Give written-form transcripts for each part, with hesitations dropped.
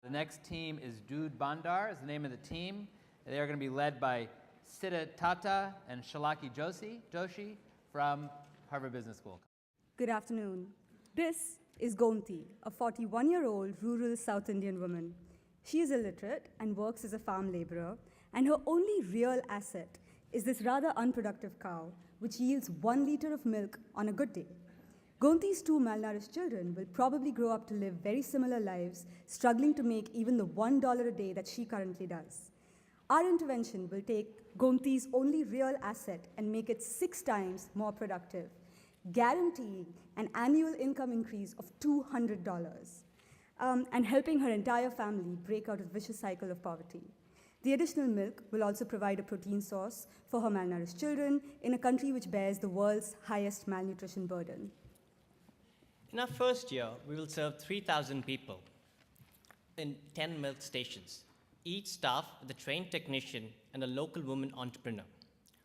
The next team is Doodh Bhandar is the name of the team. They are going to be led by Siddha Tata and Shalaki Joshi from Harvard Business School. Good afternoon. This is Gonti, a 41-year-old rural South Indian woman. She is illiterate and works as a farm laborer, and her only real asset is this rather unproductive cow, which yields 1 liter of milk on a good day. Gonti's 2 malnourished children will probably grow up to live very similar lives, struggling to make even the $1 a day that she currently does. Our intervention will take Gonti's only real asset and make it 6 times more productive, guaranteeing an annual income increase of $200, and helping her entire family break out of the vicious cycle of poverty. The additional milk will also provide a protein source for her malnourished children in a country which bears the world's highest malnutrition burden. In our first year, we will serve 3,000 people in 10 milk stations, each staffed with a trained technician and a local woman entrepreneur.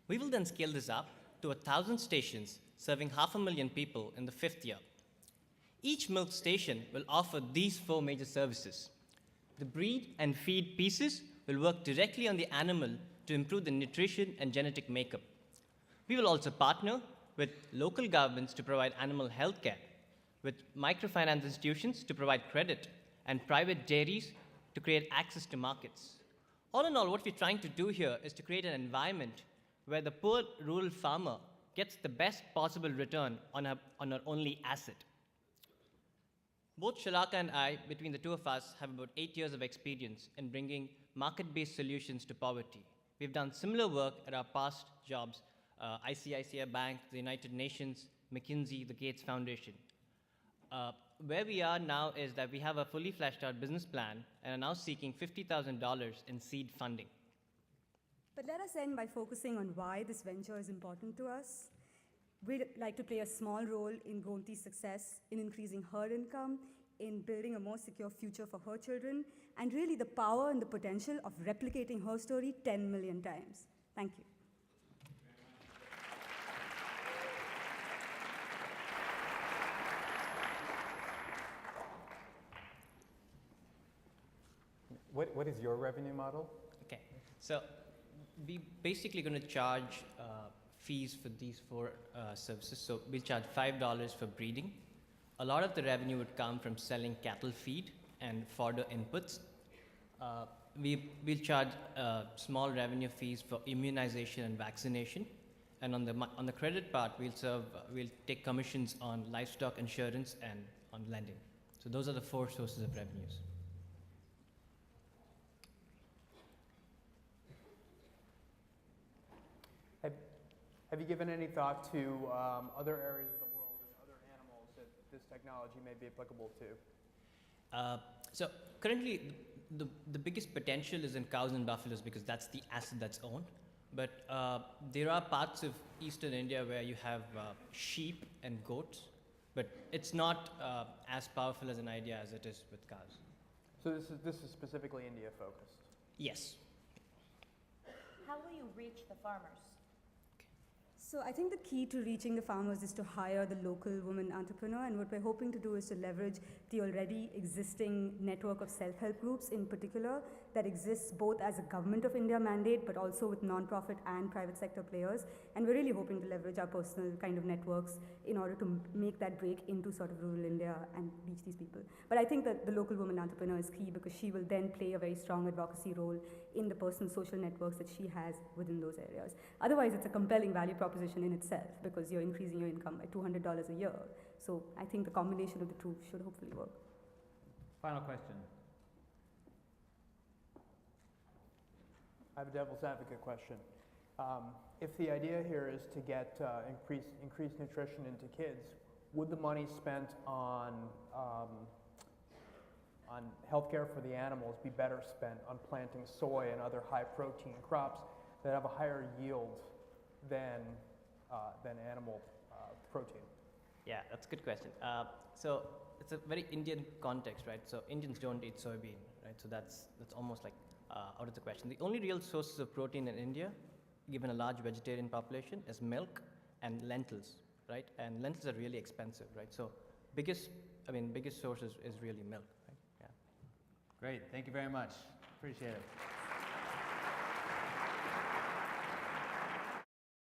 We will then scale this up to 1,000 stations, serving 500,000 people in the 5th year. Each milk station will offer these 4 major services. The breed and feed pieces will work directly on the animal to improve the nutrition and genetic makeup. We will also partner with local governments to provide animal health care, with microfinance institutions to provide credit, and private dairies to create access to markets. All in all, what we're trying to do here is to create an environment where the poor rural farmer gets the best possible return on her only asset. Both Shalaka and I, between the two of us, have about 8 years of experience in bringing market-based solutions to poverty. We've done similar work at our past jobs, ICICI Bank, the United Nations, McKinsey, the Gates Foundation. Where we are now is that we have a fully fleshed out business plan and are now seeking $50,000 in seed funding. But let us end by focusing on why this venture is important to us. We'd like to play a small role in Gonti's success, in increasing her income, in building a more secure future for her children, and really the power and the potential of replicating her story 10 million times. Thank you. What is your revenue model? Okay, so we're basically going to charge fees for these 4 services. So we'll charge $5 for breeding. A lot of the revenue would come from selling cattle feed and fodder inputs. We'll charge small revenue fees for immunization and vaccination. And on the credit part, we'll take commissions on livestock insurance and on lending. So those are the 4 sources of revenues. Have you given any thought to other areas of the world and other animals that this technology may be applicable to? So currently, the biggest potential is in cows and buffaloes because that's the asset that's owned. But there are parts of eastern India where you have sheep and goats, but it's not as powerful as an idea as it is with cows. So this is specifically India focused? Yes. How will you reach the farmers? So I think the key to reaching the farmers is to hire the local woman entrepreneur, and what we're hoping to do is to leverage the already existing network of self-help groups in particular that exists both as a government of India mandate but also with non-profit and private sector players, and we're really hoping to leverage our personal kind of networks in order to make that break into sort of rural India and reach these people. But I think that the local woman entrepreneur is key because she will then play a very strong advocacy role in the personal social networks that she has within those areas. Otherwise, it's a compelling value proposition in itself because you're increasing your income by $200 a year. So I think the combination of the two should hopefully work. Final question. I have a devil's advocate question. If the idea here is to get increased nutrition into kids, would the money spent on healthcare for the animals be better spent on planting soy and other high protein crops that have a higher yield than animal protein? Yeah, that's a good question. So it's a very Indian context, right? So Indians don't eat soybean, right? So that's almost like out of the question. The only real sources of protein in India, given a large vegetarian population, is milk and lentils, right? And lentils are really expensive, right? So biggest source is really milk, right? Yeah. Great. Thank you very much. Appreciate it.